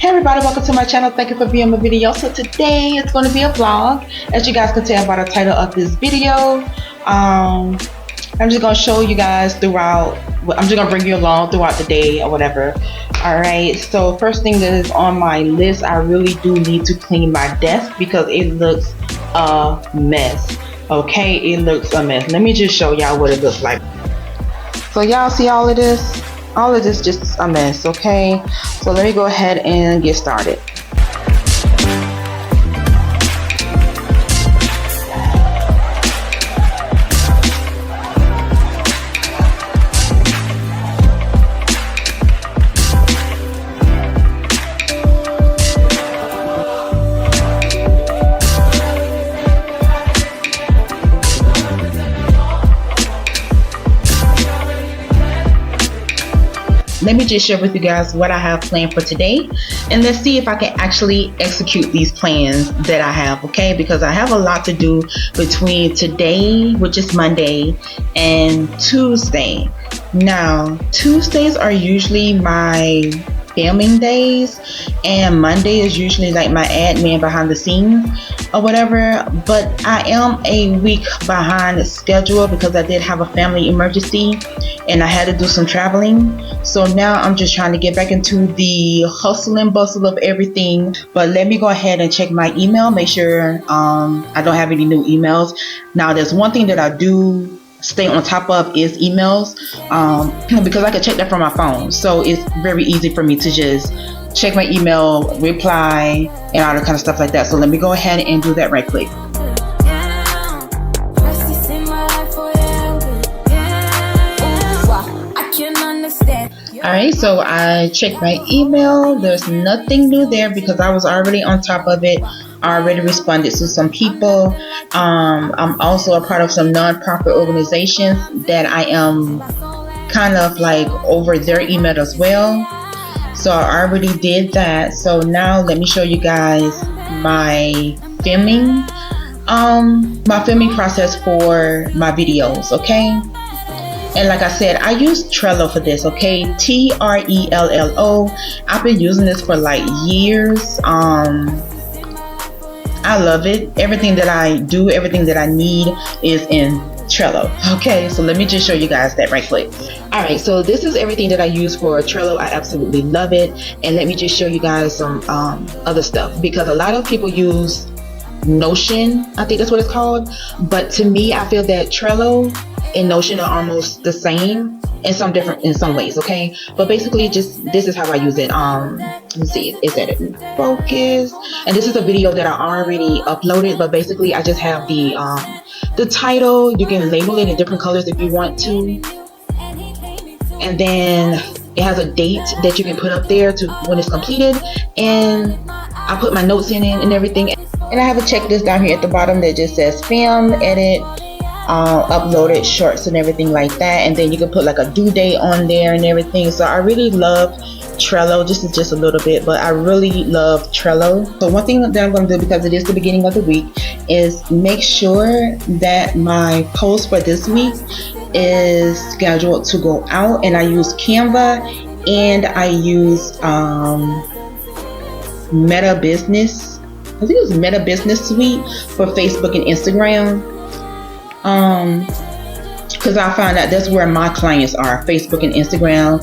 Hey everybody, welcome to my channel. Thank you for viewing my video. So today it's going to be a vlog. As you guys can tell by the title of this video, I'm just going to show you guys throughout, I'm just going to bring you along throughout the day or whatever. Alright, so first thing that is on my list, I really do need to clean my desk because it looks a mess. Okay, it looks a mess. Let me just show y'all what it looks like. So y'all see all of this? All of this just a mess, okay? So let me go ahead and get started. Let me just share with you guys what I have planned for today, and let's see if I can actually execute these plans that I have, okay? Because I have a lot to do between today, which is Monday, and Tuesday. Now, Tuesdays are usually my filming days, and Monday is usually like my admin behind the scenes or whatever, but I am a week behind schedule because I did have a family emergency and I had to do some traveling. So now I'm just trying to get back into the hustle and bustle of everything. But let me go ahead and check my email, make sure I don't have any new emails. Now there's one thing that I do stay on top of is emails, because I can check that from my phone. So it's very easy for me to just check my email, reply, and all that kind of stuff like that. So let me go ahead and do that right quick. Alright, so I checked my email. There's nothing new there because I was already on top of it. I already responded to some people. I'm also a part of some non-profit organizations that I am kind of like over their email as well. So I already did that. So now let me show you guys my filming process for my videos, okay? And like I said, I use Trello for this, okay? Trello. I've been using this for like years. I love it. Everything that I do, everything that I need is in Trello. Okay, so let me just show you guys that right quick. Alright, so this is everything that I use for Trello. I absolutely love it. And let me just show you guys some other stuff, because a lot of people use Notion, I think that's what it's called. But to me, I feel that Trello and Notion are almost the same in some ways, okay? But basically, just this is how I use it. Let me see, is that it? Focus. And this is a video that I already uploaded, but basically I just have the title. You can label it in different colors if you want to, and then it has a date that you can put up there to when it's completed, and I put my notes in it and everything. And I have a checklist down here at the bottom that just says film, edit, uploaded shorts and everything like that, and then you can put like a due date on there and everything. So I really love Trello. This is just a little bit, but I really love Trello. So one thing that I'm going to do, because it is the beginning of the week, is make sure that my post for this week is scheduled to go out, and I use Canva, and I use Meta Business. I think it was Meta Business Suite for Facebook and Instagram. Because I found out that's where my clients are, Facebook and Instagram.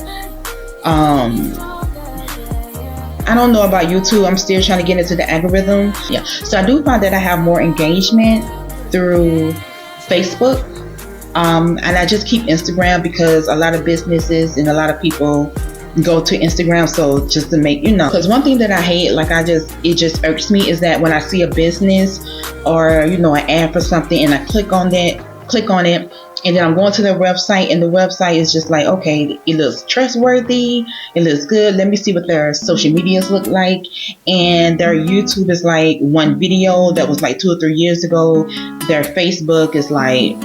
I don't know about YouTube. I'm still trying to get into the algorithm. Yeah, so I do find that I have more engagement through Facebook, and I just keep Instagram because a lot of businesses and a lot of people go to Instagram. So just to make, because one thing that I hate, like it just irks me, is that when I see a business or an ad for something and I click on it, and then I'm going to their website, and the website is just like, okay, it looks trustworthy, it looks good, let me see what their social medias look like. And their YouTube is like one video that was like 2 or 3 years ago. Their Facebook is like,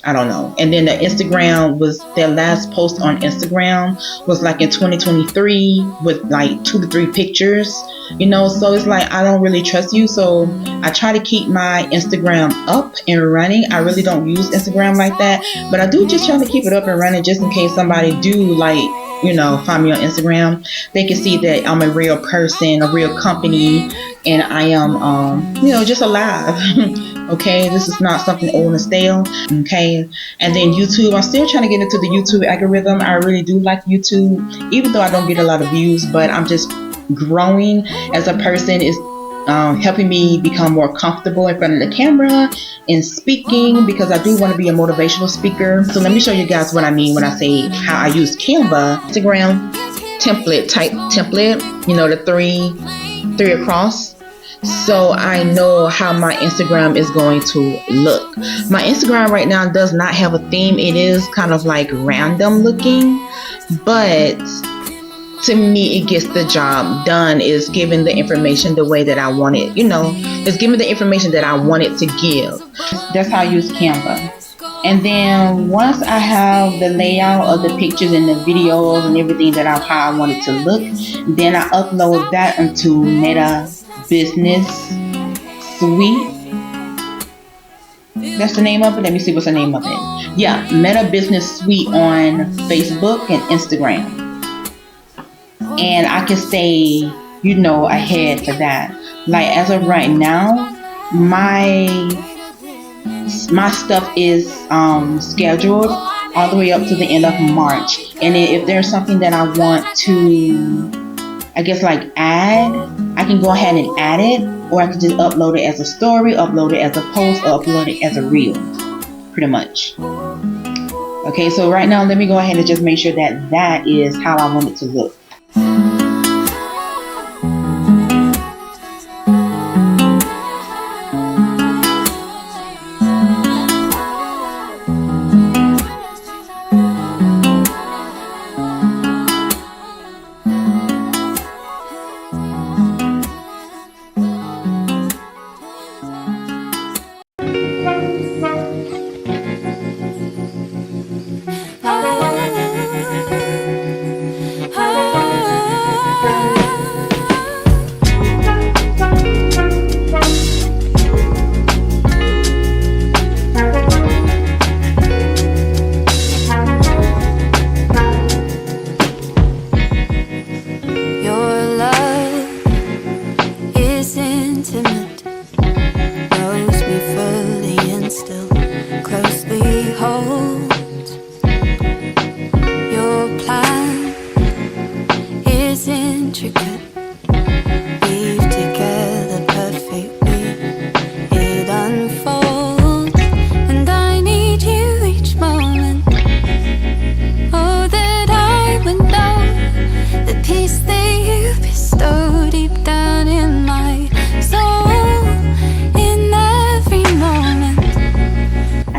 I don't know. And then the Instagram was, their last post on Instagram was like in 2023 with like 2 to 3 pictures, so it's like, I don't really trust you. So I try to keep my Instagram up and running. I really don't use Instagram like that, but I do just try to keep it up and running just in case somebody do like find me on Instagram, they can see that I'm a real person, a real company, and I am, just alive. Okay, this is not something old and stale. Okay, and then YouTube, I'm still trying to get into the YouTube algorithm. I really do like YouTube, even though I don't get a lot of views, but I'm just growing as a person. Is helping me become more comfortable in front of the camera and speaking, because I do want to be a motivational speaker. So let me show you guys what I mean when I say how I use Canva. Instagram type template, the three across. So I know how my Instagram is going to look. My Instagram right now does not have a theme. It is kind of like random looking, but to me, it gets the job done. Is giving the information the way that I want it. It's giving the information that I want it to give. That's how I use Canva. And then once I have the layout of the pictures and the videos and everything how I want it to look, then I upload that into Meta Business Suite. That's the name of it. Let me see what's the name of it. Yeah, Meta Business Suite on Facebook and Instagram. And I can stay, ahead for that. Like as of right now, my stuff is scheduled all the way up to the end of March. And if there's something that I want to, I guess like add, I can go ahead and add it, or I can just upload it as a story, upload it as a post, or upload it as a reel, pretty much. Okay, so right now let me go ahead and just make sure that is how I want it to look.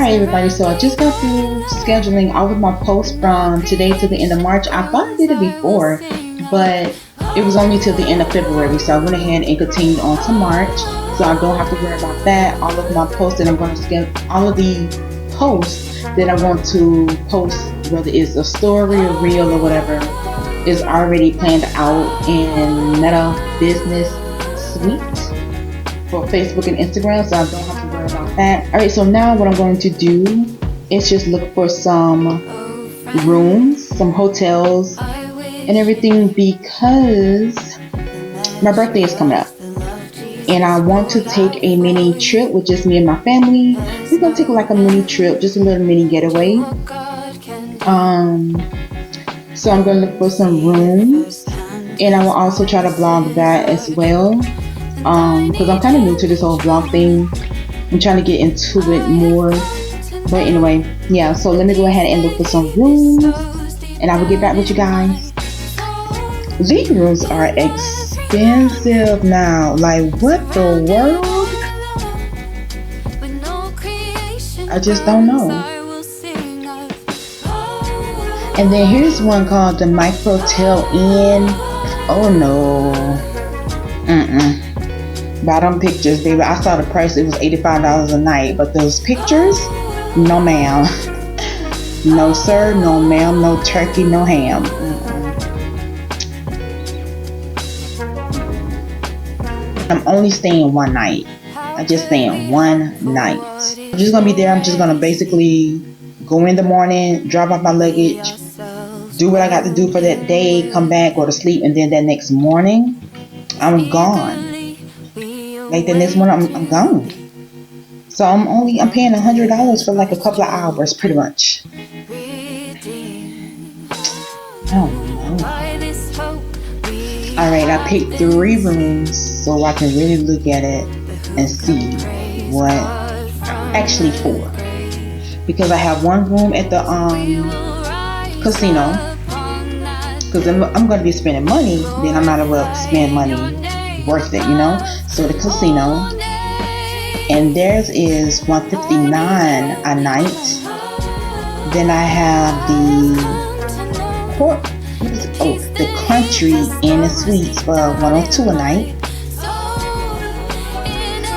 Everybody, so I just got through scheduling all of my posts from today to the end of March. I thought I did it before, but it was only till the end of February, so I went ahead and continued on to March, so I don't have to worry about that. All of my posts that I'm going to schedule, all of the posts that I want to post, whether it's a story or reel or whatever, is already planned out in Meta Business Suite for Facebook and Instagram, so I don't have to worry about that. Alright, so now what I'm going to do is just look for some rooms, some hotels and everything, because my birthday is coming up and I want to take a mini trip with just me and my family. We're going to take like a mini trip, just a little mini getaway. So I'm going to look for some rooms, and I will also try to blog that as well, because I'm kind of new to this whole vlog thing. I'm trying to get into it more, but anyway, yeah, so let me go ahead and look for some rooms and I will get back with you guys. These rooms are expensive now, like what the world? I just don't know. And then here's one called the Microtel Inn. Oh no, bottom pictures, baby. I saw the price, it was $85 a night, but those pictures, no ma'am. No sir, no ma'am, no turkey, no ham. I'm only staying one night. I'm just staying one night. I'm just gonna be there. I'm just gonna basically go in the morning, drop off my luggage, do what I got to do for that day, come back, go to sleep, and then that next morning, I'm gone. Like the next morning, I'm gone. So I'm paying $100 for like a couple of hours, pretty much. Oh no. Alright, I picked 3 rooms so I can really look at it and see what, actually 4. Because I have 1 room at the casino. Because I'm going to be spending money, then I might as well spend money worth it, you know. So the casino, and theirs is $159 a night. Then I have the country Inn and Suites for $102 a night.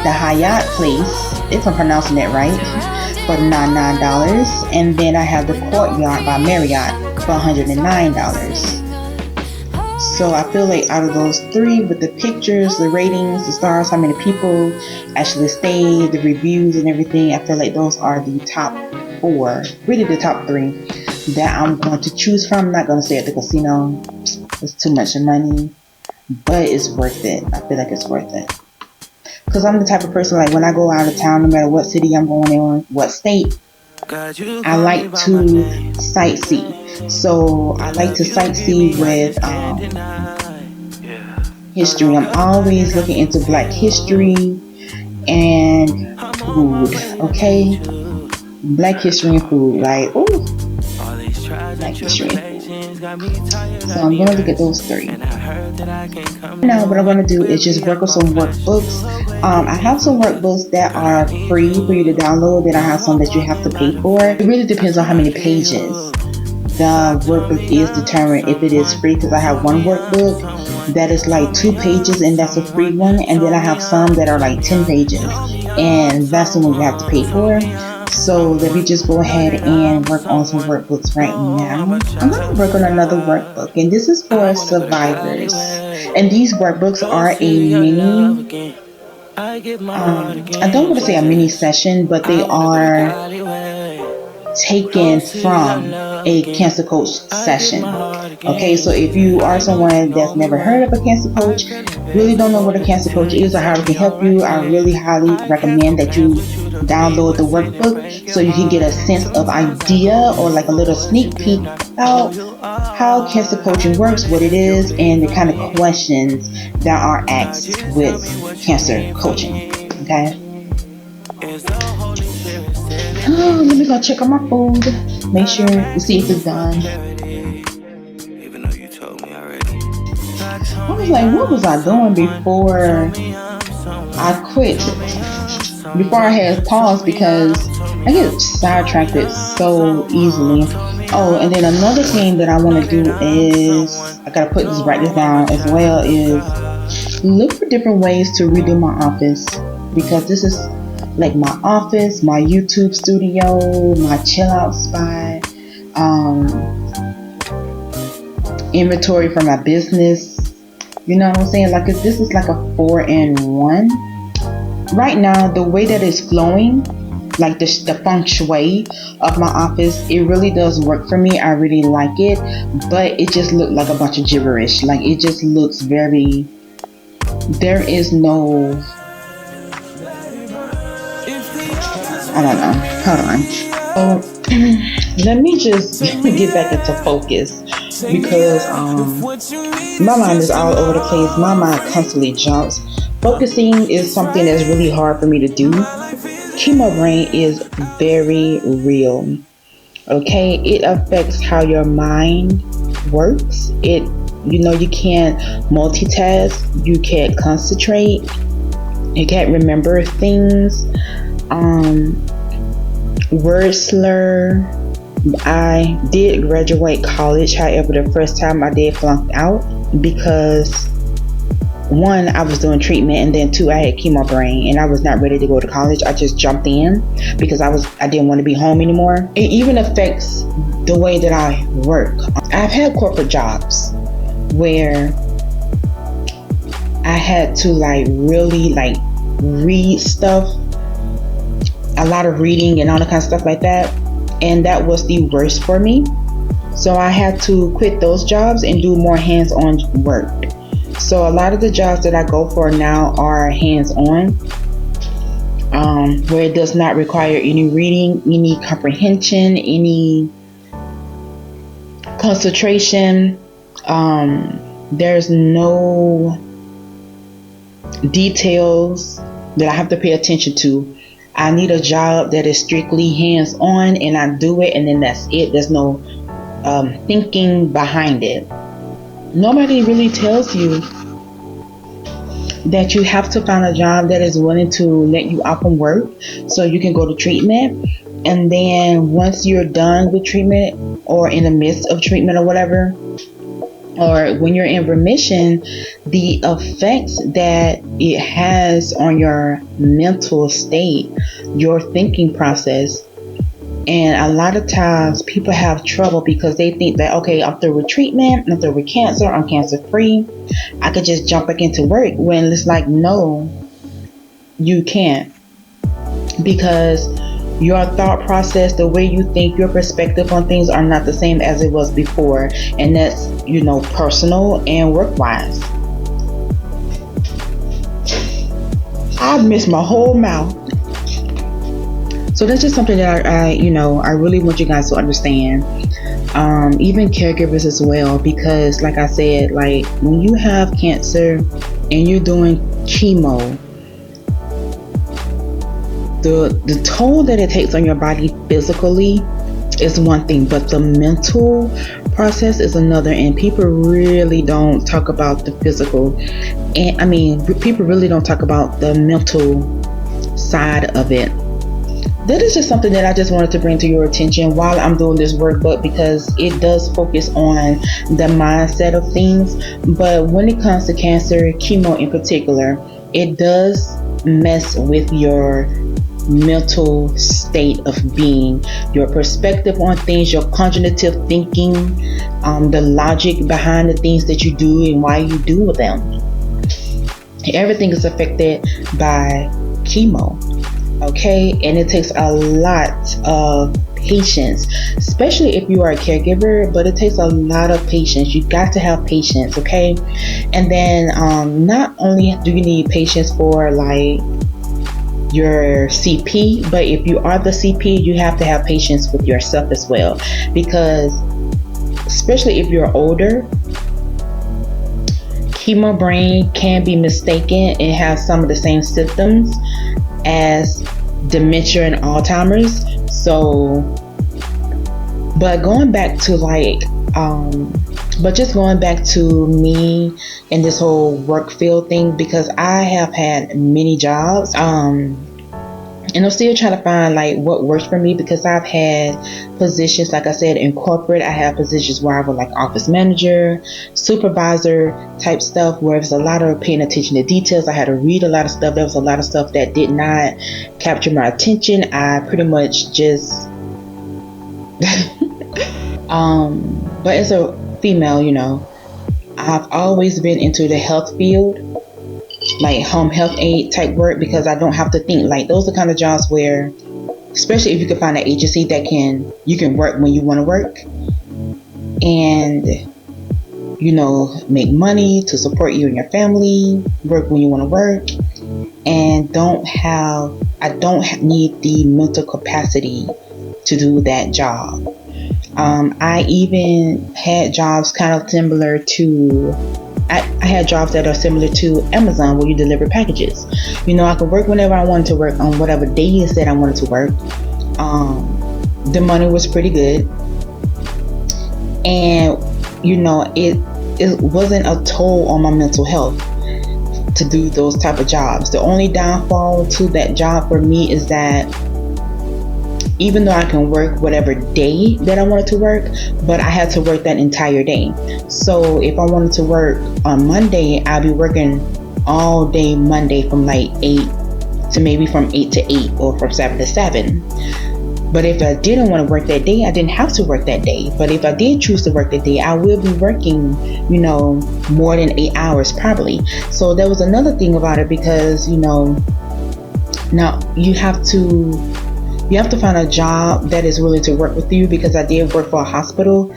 The Hyatt place, if I'm pronouncing that right, for $99. And then I have the Courtyard by Marriott for $109. So I feel like out of those 3, with the pictures, the ratings, the stars, how many people actually stayed, the reviews and everything, I feel like those are the top 4, really the top 3 that I'm going to choose from. I'm not going to stay at the casino. It's too much money, but it's worth it. I feel like it's worth it. Because I'm the type of person, like when I go out of town, no matter what city I'm going in, what state, I like to sightsee. So I like to sightsee with history. I'm always looking into Black history and food, okay? Black history and food, like, ooh, Black history and food. So I'm going to look at those 3. Now what I'm going to do is just work on some workbooks. I have some workbooks that are free for you to download, then I have some that you have to pay for. It really depends on how many pages the workbook is determined if it is free, because I have one workbook that is like 2 pages and that's a free one, and then I have some that are like 10 pages and that's the one you have to pay for. So let me just go ahead and work on some workbooks right now. I'm going to work on another workbook, and this is for survivors, and these workbooks are a mini I don't want to say a mini session, but they are taken from a cancer coach session. Okay, so if you are someone that's never heard of a cancer coach, really don't know what a cancer coach is or how it can help you, I really highly recommend that you download the workbook so you can get a sense of idea or like a little sneak peek about how cancer coaching works, what it is, and the kind of questions that are asked with cancer coaching. Okay. Oh, let me go check on my food. Make sure to see if it's done. I was like, what was I doing before I quit? Before I had paused, because I get sidetracked so easily. Oh, and then another thing that I want to do is, I gotta write this down as well, is look for different ways to redo my office, because this is like my office, my YouTube studio, my chill out spot, inventory for my business. You know what I'm saying? Like, this is like a 4-in-1. Right now, the way that it's flowing, like the feng shui of my office, it really does work for me. I really like it, but it just looked like a bunch of gibberish. Like, it just looks very, there is no, I don't know. Hold on. Oh, let me just get back into focus, because my mind is all over the place. My mind constantly jumps. Focusing is something that's really hard for me to do. Chemo brain is very real. Okay, it affects how your mind works. You can't multitask. You can't concentrate. You can't remember things. Word slur. I did graduate college, however the first time I did flunk out, because 1, I was doing treatment, and then 2, I had chemo brain and I was not ready to go to college. I just jumped in because I didn't want to be home anymore. It even affects the way that I work. I've had corporate jobs where I had to really read stuff, a lot of reading and all that kind of stuff like that, and that was the worst for me. So I had to quit those jobs and do more hands-on work. So a lot of the jobs that I go for now are hands-on, where it does not require any reading, any comprehension, any concentration. There's no details that I have to pay attention to. I need a job that is strictly hands-on, and I do it, and then that's it. There's no thinking behind it. Nobody really tells you that you have to find a job that is willing to let you out from work so you can go to treatment. And then once you're done with treatment, or in the midst of treatment or whatever, or when you're in remission, the effects that it has on your mental state, your thinking process. And a lot of times people have trouble because they think that, okay, I'm through with treatment, I'm through with cancer, I'm cancer free, I could just jump back into work. When it's like, no, you can't. Because your thought process, the way you think, your perspective on things are not the same as it was before. And that's, personal and work wise. I've missed my whole mouth. So that's just something that I really want you guys to understand. Even caregivers as well, because like I said, like when you have cancer and you're doing chemo, the toll that it takes on your body physically is one thing, but the mental process is another. And people really don't talk about the physical, and people really don't talk about the mental side of it. That is just something that I just wanted to bring to your attention while I'm doing this workbook, because it does focus on the mindset of things. But when it comes to cancer, chemo in particular, it does mess with your mental state of being, your perspective on things, your cognitive thinking, the logic behind the things that you do and why you do them. Everything is affected by chemo. Okay, and it takes a lot of patience, especially if you are a caregiver, but it takes a lot of patience. You got to have patience, okay? And then not only do you need patience for like your CP, but if you are the CP, you have to have patience with yourself as well, because especially if you're older, chemo brain can be mistaken and have some of the same symptoms as dementia and Alzheimer's. So, but going back to just going back to me and this whole work field thing, because I have had many jobs, and I'm still trying to find like what works for me, because I've had positions, like I said, in corporate. I have positions where I was like office manager, supervisor type stuff, where it's a lot of paying attention to details. I had to read a lot of stuff. There was a lot of stuff that did not capture my attention. I pretty much just but as a female, I've always been into the health field, like home health aid type work, because I don't have to think. Like those are the kind of jobs where, especially if you can find an agency that you can work when you want to work, and make money to support you and your family, work when you want to work, and I don't need the mental capacity to do that job. I even had jobs kind of similar to I had jobs that are similar to Amazon, where you deliver packages. I could work whenever I wanted to work, on whatever day it said I wanted to work. The money was pretty good, and it wasn't a toll on my mental health to do those type of jobs. The only downfall to that job for me is that even though I can work whatever day that I wanted to work, but I had to work that entire day. So if I wanted to work on Monday, I'd be working all day Monday from like 8 to maybe from 8 to 8, or from 7 to 7. But if I didn't want to work that day, I didn't have to work that day. But if I did choose to work that day, I will be working, more than 8 hours probably. So there was another thing about it, because, now you have to You have to find a job that is willing to work with you, because I did work for a hospital.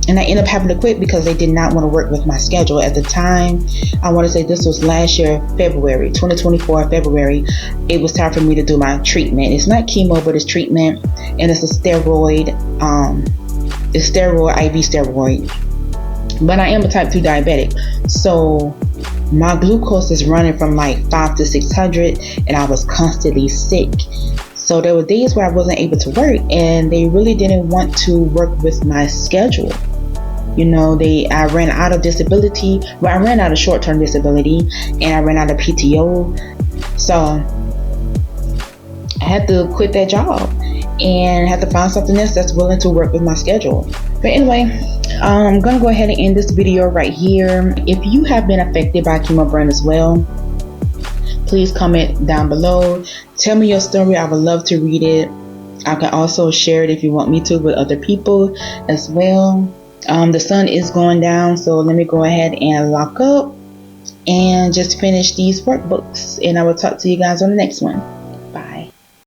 And I ended up having to quit because they did not want to work with my schedule at the time. I want to say this was last year, February 2024, February. It was time for me to do my treatment. It's not chemo, but it's treatment, and it's a steroid. It's steroid, IV steroid. But I am a type 2 diabetic, so my glucose is running from like 5 to 600, and I was constantly sick. So there were days where I wasn't able to work, and they really didn't want to work with my schedule. You know, I ran out of disability. Well, I ran out of short-term disability, and I ran out of PTO. So I had to quit that job and had to find something else that's willing to work with my schedule. But anyway, I'm gonna go ahead and end this video right here. If you have been affected by chemo burn as well, please comment down below. Tell me your story. I would love to read it. I can also share it if you want me to with other people as well. The sun is going down, so let me go ahead and lock up and just finish these workbooks, and I will talk to you guys on the next one.